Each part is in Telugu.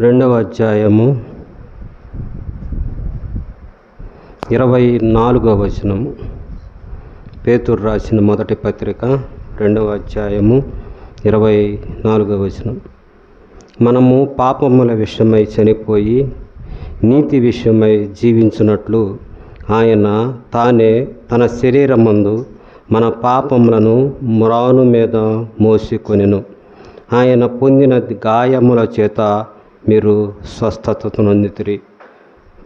రెండవ అధ్యాయము 24వ వచనము. పేతురు రాసిన మొదటి పత్రిక 2వ అధ్యాయము 24వ వచనం. మనము పాపముల విషయమై చనిపోయి నీతి విషయమై జీవించున్నట్లు ఆయన తానే తన శరీరమందు మన పాపములను మ్రాను మీద మోసికొనెను. ఆయన పొందిన గాయముల చేత మీరు స్వస్థత నొందితిరి.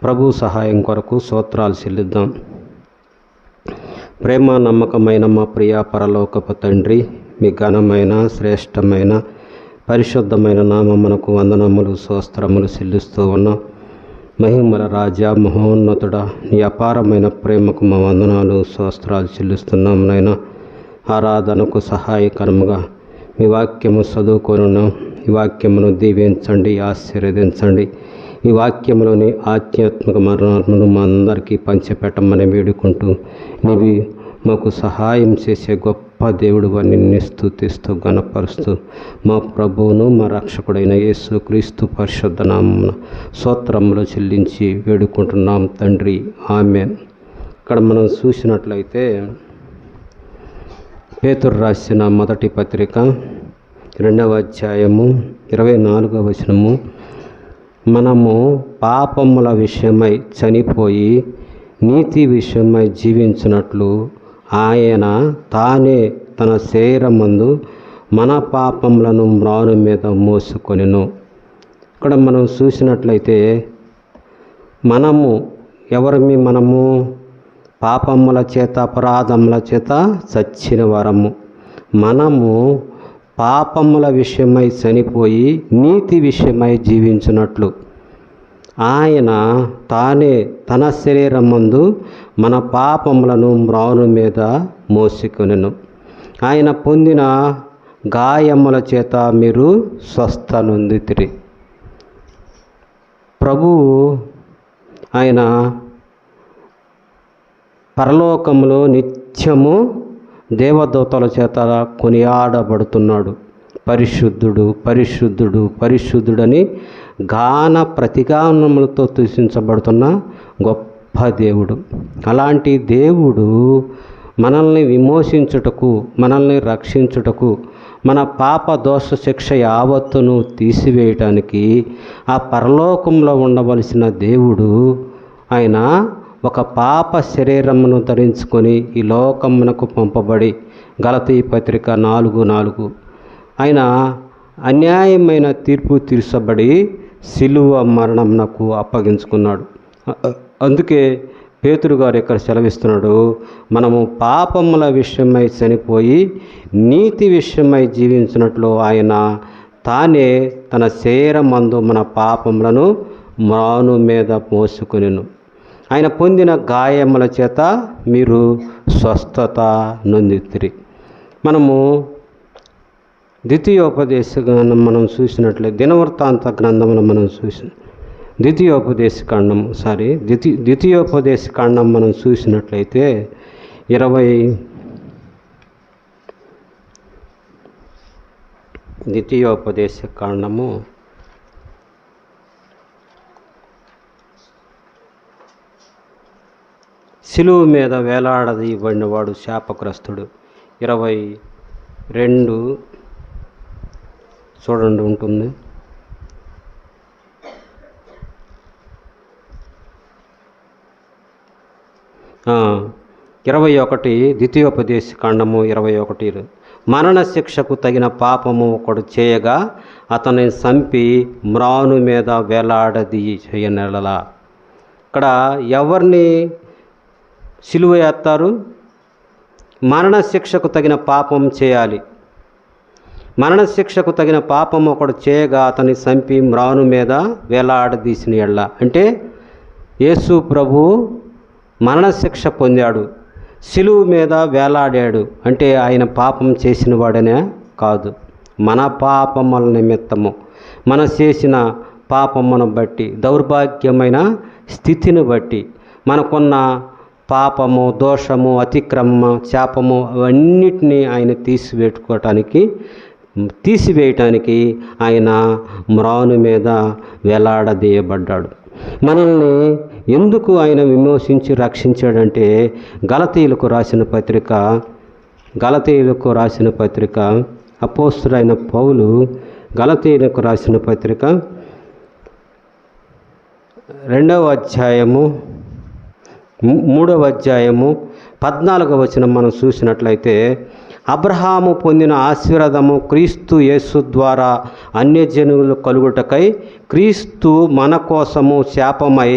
ప్రభు సహాయం కొరకు స్తోత్రాలు చెల్లిద్దాం. ప్రేమ నమ్మకమైన మా ప్రియ పరలోకపు తండ్రి, మీ ఘనమైన శ్రేష్టమైన పరిశుద్ధమైన నామమునకు వందనములు స్తోత్రములు చెల్లిస్తూ ఉన్నాం. మహిమల రాజా, మహోన్నతుడ, నీ అపారమైన ప్రేమకు మా వందనాలు స్తోత్రాలు చెల్లిస్తున్నాం. నాయన ఆరాధనకు సహాయకరముగా మీ వాక్యము చదువుకొనున్నాం. ఈ వాక్యమును దీవించండి, ఆశీర్వదించండి. ఈ వాక్యములోని ఆధ్యాత్మిక మరణాలను మా అందరికీ పంచిపెట్టమని వేడుకుంటూ, నీవి మాకు సహాయం చేసే గొప్ప దేవుడు నిన్ను స్తుతిస్తూ గణపరుస్తూ మా ప్రభువును మా రక్షకుడైన యేసు క్రీస్తు పరిశుద్ధ నామమున స్తోత్రములు చెల్లించి వేడుకుంటున్నాం తండ్రి, ఆమేన్. ఇక్కడ మనం చూసినట్లయితే పేతురు రాసిన మొదటి పత్రిక 2వ అధ్యాయము 24వ వచనము. మనము పాపముల విషయమై చనిపోయి నీతి విషయమై జీవించినట్లు ఆయన తానే తన శరీరమందు మన పాపములను మ్రాను మీద మోసుకొనెను. ఇక్కడ మనం చూసినట్లయితే మనము మనము పాపముల చేత అపరాధముల చేత చచ్చిన వారము. మనము పాపముల విషయమై చనిపోయి నీతి విషయమై జీవించినట్లు ఆయన తానే తన శరీరమందు మన పాపములను మ్రాను మీద మోసుకొనెను. ఆయన పొందిన గాయముల చేత మీరు స్వస్థ నొందితిరి. ప్రభువు ఆయన పరలోకములో నిత్యము దేవదూతల చేత కొనియాడబడుతున్నాడు. పరిశుద్ధుడు, పరిశుద్ధుడు, పరిశుద్ధుడని గాన ప్రతిగానములతో సూచించబడుతున్న గొప్ప దేవుడు. అలాంటి దేవుడు మనల్ని విమోచించుటకు, మనల్ని రక్షించుటకు, మన పాప దోష శిక్ష యావత్తును తీసివేయటానికి ఆ పరలోకంలో ఉండవలసిన దేవుడు ఆయన ఒక పాప శరీరమును ధరించుకొని ఈ లోకమునకు పంపబడి గలతీ పత్రిక 4:4 ఆయన అన్యాయమైన తీర్పు తీర్చబడి సిలువ మరణమునకు అప్పగించుకున్నాడు. అందుకే పేతురు గారు ఇక్కడ సెలవిస్తున్నాడు, మనము పాపముల విషయమై చనిపోయి నీతి విషయమై జీవించినట్లు ఆయన తానే తన శరీరమందు మన పాపములను మ్రాను మీద మోసుకొనెను. ఆయన పొందిన గాయముల చేత మీరు స్వస్థత నొందితిరి. మనము ద్వితీయోపదేశ గ్రంథం మనం చూసినట్లయితే దినవృత్తాంత గ్రంథంలో మనం ద్వితీయోపదేశ కాండం మనం చూసినట్లయితే 20 ద్వితీయోపదేశ కాండము 'సిలువ మీద వేలాడదీయబడినవాడు శాపగ్రస్తుడు' 22 చూడండి ఉంటుంది. ఆ 21 ద్వితీయోపదేశ కాండము 21. మరణ శిక్షకు తగిన పాపము ఒకడు చేయగా అతన్ని చంపి మ్రాను మీద వేలాడది చేయనెలలా. ఇక్కడ ఎవరిని సిలువ ఎత్తారు? మరణశిక్షకు తగిన పాపం చేయాలి. మరణశిక్షకు తగిన పాపం ఒకడు చేయగా అతన్ని చంపి మ్రాను మీద వేలాడదీసిన ఎడల, అంటే యేసు ప్రభు మరణశిక్ష పొందాడు, సిలువ మీద వేలాడాడు. అంటే ఆయన పాపం చేసిన వాడనే కాదు, మన పాపముల నిమిత్తము, మన చేసిన పాపమును బట్టి, దౌర్భాగ్యమైన స్థితిని బట్టి, మనకున్న పాపము, దోషము, అతిక్రమము, శాపము అవన్నిటినీ ఆయన తీసివేట్టుకోవటానికి తీసివేయటానికి ఆయన మ్రాను మీద వేలాడదీయబడ్డాడు. మనల్ని ఎందుకు ఆయన విమోచించి రక్షించాడంటే గలతీయులకు రాసిన పత్రిక అపోస్తలుడైన పౌలు గలతీయులకు రాసిన పత్రిక 2వ అధ్యాయము 3వ అధ్యాయము 14వ వచనం మనం చూసినట్లయితే, అబ్రహాము పొందిన ఆశీర్వాదము క్రీస్తు యేసు ద్వారా అన్యజనులు కలుగుటకై క్రీస్తు మన కోసము శాపమై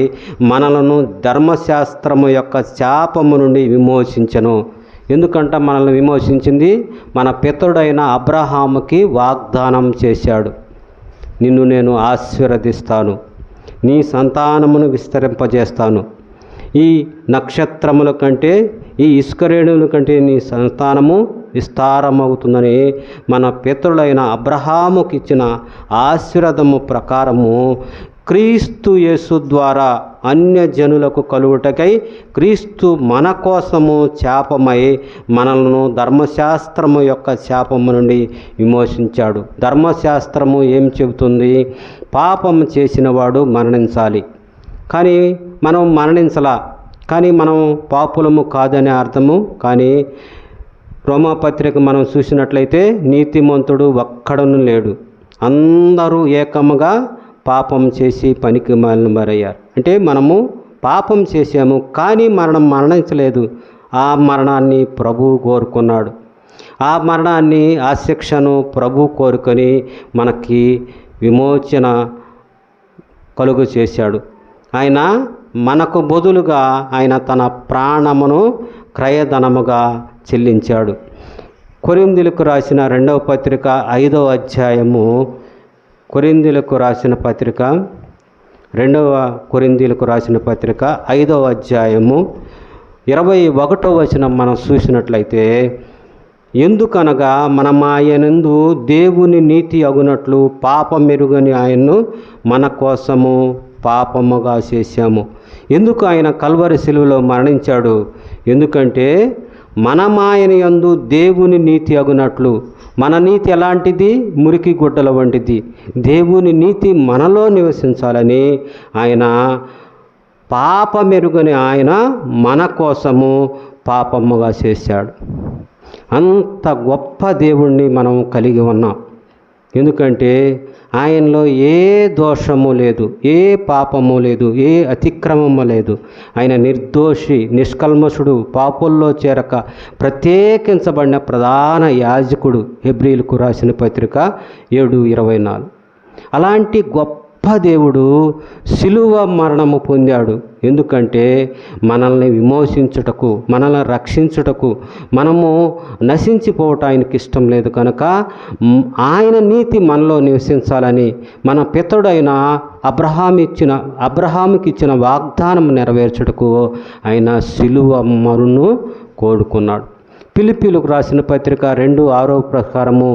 మనలను ధర్మశాస్త్రము యొక్క శాపము నుండి విమోచించెను. ఎందుకంటే మనల్ని విమోచించింది మన పితరుడైన అబ్రహాముకి వాగ్దానం చేశాడు. నిన్ను నేను ఆశీర్వదిస్తాను, నీ సంతానమును విస్తరింపజేస్తాను, ఈ నక్షత్రముల కంటే ఈ ఇసుకరేణుల కంటే నీ సంతానము విస్తారమవుతుందని మన పితరులైన అబ్రహాముకి ఇచ్చిన ఆశీర్వాదము ప్రకారము క్రీస్తు యేసు ద్వారా అన్యజనులకు కలుగుటకై క్రీస్తు మన కోసము శాపమై మనలను ధర్మశాస్త్రము యొక్క శాపము నుండి విమోచించాడు. ధర్మశాస్త్రము ఏం చెబుతుంది? పాపము చేసిన వాడు మరణించాలి. కానీ మనం మరణించలా, కానీ మనం పాపులము కాదనే అర్థము. కానీ రోమాపత్రిక మనం చూసినట్లయితే నీతిమంతుడు ఒక్కడను లేడు, అందరూ ఏకముగా పాపం చేసి పనికి మాలిన వారయ్యారు. అంటే మనము పాపం చేసాము, కానీ మరణించలేదు. ఆ మరణాన్ని ప్రభువు కోరుకున్నాడు. ఆ శిక్షను ప్రభువు కోరుకొని మనకి విమోచన కలుగు చేశాడు. ఆయన మనకు బదులుగా ఆయన తన ప్రాణమును క్రయధనముగా చెల్లించాడు. కొరింథీయులకు రాసిన 2వ పత్రిక 5వ అధ్యాయము 2వ కొరింథీయులకు రాసిన పత్రిక 5వ అధ్యాయము 21వ వచనం మనం చూసినట్లయితే, ఎందుకనగా మనం ఆయనందు దేవుని నీతి అగునట్లు పాపమెరుగని ఆయన్ను మన కోసము పాపముగా చేశాము. ఎందుకు ఆయన కల్వరి శిలువలో మరణించాడు? ఎందుకంటే మనం ఆయన యందు దేవుని నీతి అగునట్లు. మన నీతి ఎలాంటిది? మురికి గుడ్డల వంటిది. దేవుని నీతి మనలో నివసించాలని ఆయన పాపమెరుగని ఆయన మన కోసము పాపముగా చేశాడు. అంత గొప్ప దేవుణ్ణి మనం కలిగి ఉన్నాం. ఎందుకంటే ఆయనలో ఏ దోషము లేదు, ఏ పాపము లేదు, ఏ అతిక్రమము లేదు. ఆయన నిర్దోషి, నిష్కల్మషుడు, పాపుల్లో చేరక ప్రత్యేకించబడిన ప్రధాన యాజకుడు. హెబ్రీయులకు రాసిన పత్రిక 7:24. అలాంటి గొప్ప దేవుడు శిలువ మరణము పొందాడు. ఎందుకంటే మనల్ని విమోచించుటకు, మనల్ని రక్షించుటకు. మనము నశించిపోవటం ఆయనకి ఇష్టం లేదు కనుక ఆయన నీతి మనలో నివసించాలని మన పితరుడైన అబ్రహాముకి ఇచ్చిన వాగ్దానం నెరవేర్చుటకు ఆయన శిలువ మరణను కోరుకున్నాడు. ఫిలిప్పీయులకు రాసిన పత్రిక 2:6 ప్రకారము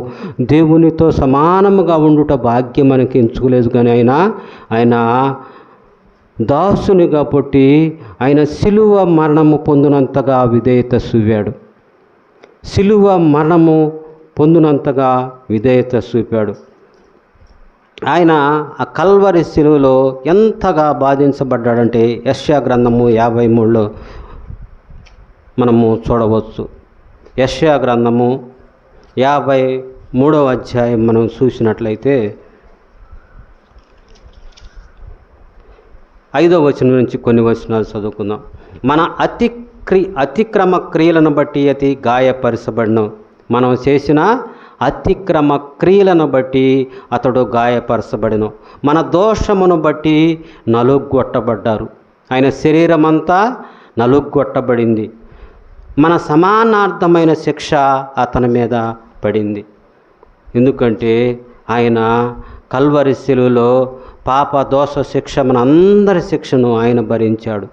దేవునితో సమానముగా ఉండుట భాగ్యం మనకి ఎంచుకోలేదు, కానీ ఆయన దాసునిగా పుట్టి ఆయన శిలువ మరణము పొందినంతగా విధేయత చూపాడు. శిలువ మరణము పొందినంతగా విధేయత చూపాడు. ఆయన ఆ కల్వరి శిలువలో ఎంతగా బాధించబడ్డాడంటే యెషయా గ్రంథము 53లో మనము చూడవచ్చు. యెషయా గ్రంథము 53వ అధ్యాయం మనం చూసినట్లయితే 5వ వచనం నుంచి కొన్ని వచనాలు చదువుకుందాం. మన అతిక్రమ క్రియలను బట్టి అతి గాయపరచబడిన. మనం చేసిన అతిక్రమ క్రియలను బట్టి అతడు గాయపరచబడిన. మన దోషమును బట్టి నలుగొట్టబడ్డారు. ఆయన శరీరమంతా నలుగొట్టబడింది. మన సమానార్థమైన శిక్ష అతని మీద పడింది. ఎందుకంటే ఆయన కల్వరి శిలువలో పాప దోష శిక్ష, మన అందరి శిక్షను ఆయన భరించాడు.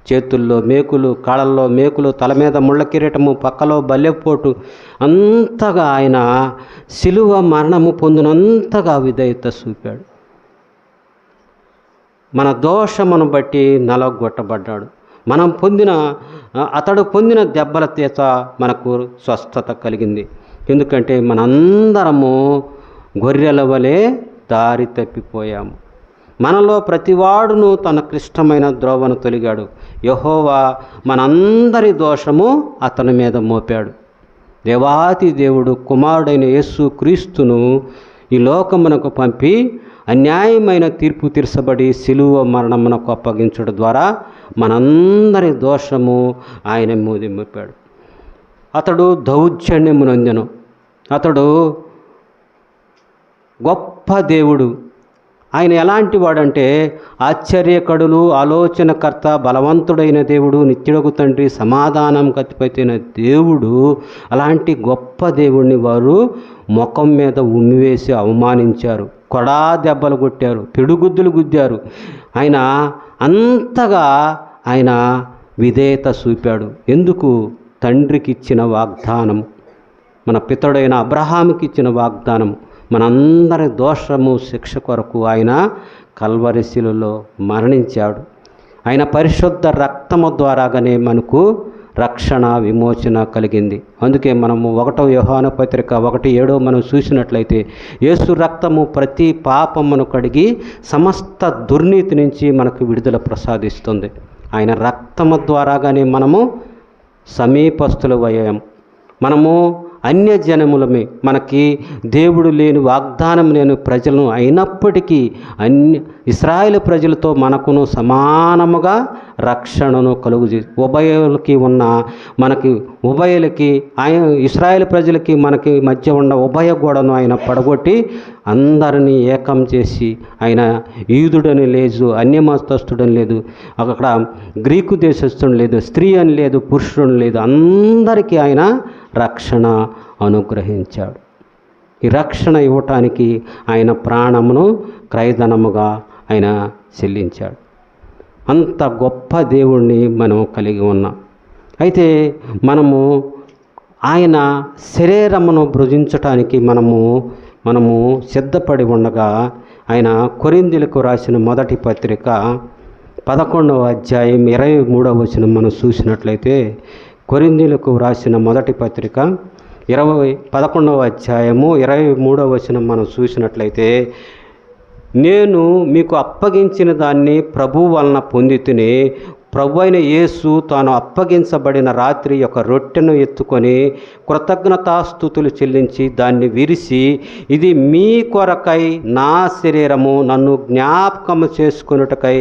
చేతుల్లో మేకులు, కాళ్ళల్లో మేకులు, తల మీద ముళ్ళ కిరీటము, పక్కలో బల్లెపోటు, అంతగా ఆయన శిలువ మరణము పొందినంతగా విధేయత చూపాడు. మన దోషమును బట్టి నలగొట్టబడ్డాడు. అతడు పొందిన దెబ్బల చేత మనకు స్వస్థత కలిగింది. ఎందుకంటే మనందరము గొర్రెల వలె దారి తప్పిపోయాము. మనలో ప్రతివాడును తన క్లిష్టమైన ద్రోవను తొలిగాడు. యెహోవా మనందరి దోషము అతని మీద మోపాడు. దేవాతి దేవుడు కుమారుడైన యేసు క్రీస్తును ఈ లోకమునకు పంపి అన్యాయమైన తీర్పు తీర్చబడి శిలువ మరణమునకు అప్పగించడం ద్వారా మనందరి దోషము ఆయన మీద మోపాడు. అతడు దౌర్జన్యమునందెను. అతడు గొప్ప దేవుడు. ఆయన ఎలాంటి వాడంటే ఆశ్చర్యకరుడు, ఆలోచనకర్త, బలవంతుడైన దేవుడు, నిత్యుడగు తండ్రి, సమాధానం కత్తిపైన దేవుడు. అలాంటి గొప్ప దేవుడిని వారు ముఖం మీద ఉమ్మివేసి అవమానించారు, కొడా దెబ్బలు కొట్టారు, పిడుగుద్దులు గుద్దారు. ఆయన అంతగా ఆయన విధేయత చూపాడు. ఎందుకు? తండ్రికి ఇచ్చిన వాగ్దానం, మన పితడైన అబ్రహాముకి ఇచ్చిన వాగ్దానం, మనందరి దోషము శిక్ష కొరకు ఆయన కల్వరి శిలువలో మరణించాడు. ఆయన పరిశుద్ధ రక్తము ద్వారాగానే మనకు రక్షణ, విమోచన కలిగింది. అందుకే మనము 1 యోహాను పత్రిక 1:7 మనం చూసినట్లయితే యేసు రక్తము ప్రతి పాపమును కడిగి సమస్త దుర్నీతి నుంచి మనకు విడుదల ప్రసాదిస్తుంది. ఆయన రక్తము ద్వారాగానే మనము సమీపస్తులమయ్యాం. మనము అన్యజనములమే, మనకి దేవుడు లేని, వాగ్దానం లేని ప్రజలను అయినప్పటికీ ఇశ్రాయేలు ప్రజలతో మనకును సమానముగా రక్షణను కలుగుజేసి ఉభయులకి ఉన్న మనకి ఉభయులకి ఆయన ఇశ్రాయేలు ప్రజలకి మనకి మధ్య ఉన్న ఉభయ గోడను ఆయన పడగొట్టి అందరినీ ఏకం చేసి ఆయన యూదుడని లేదు, అన్యమతస్థుడని లేదు, అక్కడ గ్రీకు దేశస్థుని లేదు, స్త్రీ అని లేదు, పురుషుడని లేదు, అందరికీ ఆయన రక్షణ అనుగ్రహించాడు. ఈ రక్షణ ఇవ్వటానికి ఆయన ప్రాణమును క్రయధనముగా ఆయన చెల్లించాడు. అంత గొప్ప దేవుణ్ణి మనం కలిగి ఉన్నాం. అయితే మనము ఆయన శరీరమును భుజించటానికి మనము సిద్ధపడి ఉండగా ఆయన కొరింథీయులకు రాసిన మొదటి పత్రిక 11వ అధ్యాయం 23వ వచనం మనం చూసినట్లయితే, కొరింథీయులకు రాసిన మొదటి పత్రిక 11వ అధ్యాయము 23వ వచనం మనం చూసినట్లయితే, నేను మీకు అప్పగించిన దాన్ని ప్రభువు వలన పొందితిని. ప్రభు అయిన యేసు తాను అప్పగించబడిన రాత్రి యొక్క రొట్టెను ఎత్తుకొని కృతజ్ఞతాస్తుతులు చెల్లించి దాన్ని విరిసి, ఇది మీ కొరకై నా శరీరము, నన్ను జ్ఞాపకము చేసుకొనుటకై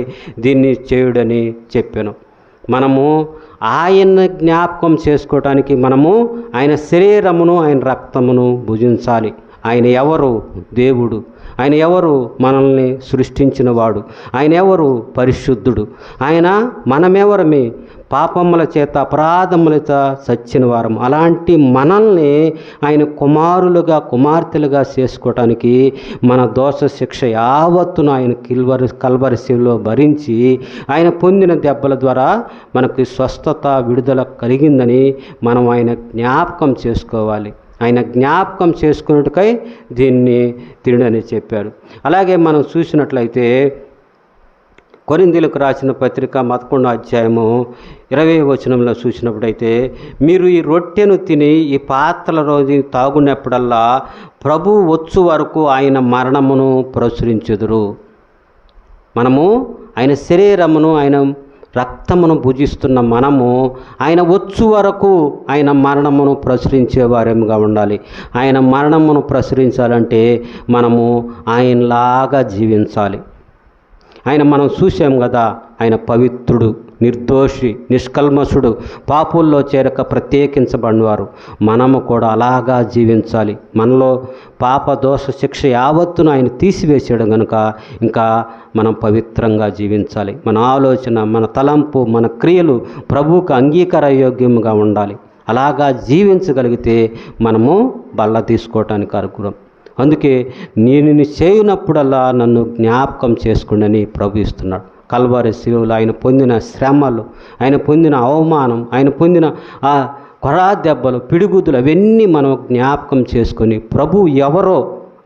దీన్ని చేయుడని చెప్పాను. మనము ఆయన జ్ఞాపకం చేసుకోవటానికి మనము ఆయన శరీరమును, ఆయన రక్తమును భుజించాలి. ఆయన ఎవరు? దేవుడు. ఆయన ఎవరు? మనల్ని సృష్టించినవాడు. ఆయన ఎవరు? పరిశుద్ధుడు. ఆయన మనమెవరమే? పాపముల చేత, అపరాధములత చచ్చిన వారం. అలాంటి మనల్ని ఆయన కుమారులుగా, కుమార్తెలుగా చేసుకోవటానికి మన దోష శిక్ష యావత్తును ఆయన కల్వరి శిలువలో భరించి ఆయన పొందిన దెబ్బల ద్వారా మనకు స్వస్థత, విడుదల కలిగిందని మనం ఆయన జ్ఞాపకం చేసుకోవాలి. ఆయన జ్ఞాపకం చేసుకున్నట్టుకై దీన్ని తినడని చెప్పాడు. అలాగే మనం చూసినట్లయితే కొరింథీయులకు రాసిన పత్రిక 11వ అధ్యాయము 20వ వచనంలో చూసినప్పుడైతే, మీరు ఈ రొట్టెను తిని ఈ పాత్రల రోజు తాగునప్పుడల్లా ప్రభువు వచ్చు వరకు ఆయన మరణమును ప్రచురించుదురు. మనము ఆయన శరీరమును, ఆయన రక్తమును భుజిస్తున్న మనము ఆయన వచ్చు వరకు ఆయన మరణమును ప్రచురించేవారేముగా ఉండాలి. ఆయన మరణమును ప్రచురించాలంటే మనము ఆయనలాగా జీవించాలి. ఆయన మనం చూసాం కదా, ఆయన పవిత్రుడు, నిర్దోషి, నిష్కల్మషుడు, పాపుల్లో చేరక ప్రత్యేకించబడినవారు. మనము కూడా అలాగా జీవించాలి. మనలో పాప దోష శిక్ష యావత్తును ఆయన తీసివేసాడు కనుక ఇంకా మనం పవిత్రంగా జీవించాలి. మన ఆలోచన, మన తలంపు, మన క్రియలు ప్రభువుకు అంగీకారయోగ్యంగా ఉండాలి. అలాగా జీవించగలిగితే మనము బల్ల తీసుకోవటానికి అనుకూలం. అందుకే నేను చేయనప్పుడల్లా నన్ను జ్ఞాపకం చేసుకోండి ప్రభు ఇస్తున్నాడు. కల్వరి శిలువలో ఆయన పొందిన శ్రమలు, ఆయన పొందిన అవమానం, ఆయన పొందిన ఆ కొరా దెబ్బలు, పిడిగుద్దులు, అవన్నీ మనం జ్ఞాపకం చేసుకొని ప్రభు ఎవరో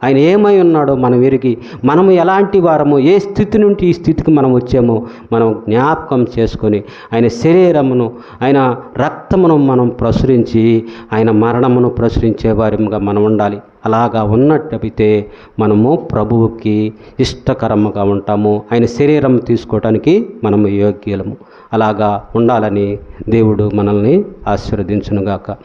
ఆయన ఏమై ఉన్నాడో మనం ఎరిగి మనము ఎలాంటి వారమో, ఏ స్థితి నుండి ఈ స్థితికి మనం వచ్చామో మనం జ్ఞాపకం చేసుకొని ఆయన శరీరమును, ఆయన రక్తమును మనం ప్రచురించి ఆయన మరణమును ప్రచురించే వారిగా మనం ఉండాలి. అలాగా ఉన్నట్టయితే మనము ప్రభువుకి ఇష్టకరముగా ఉంటాము. ఆయన శరీరం తీసుకోవటానికి మనము యోగ్యులము. అలాగా ఉండాలని దేవుడు మనల్ని ఆశీర్వదించునుగాక.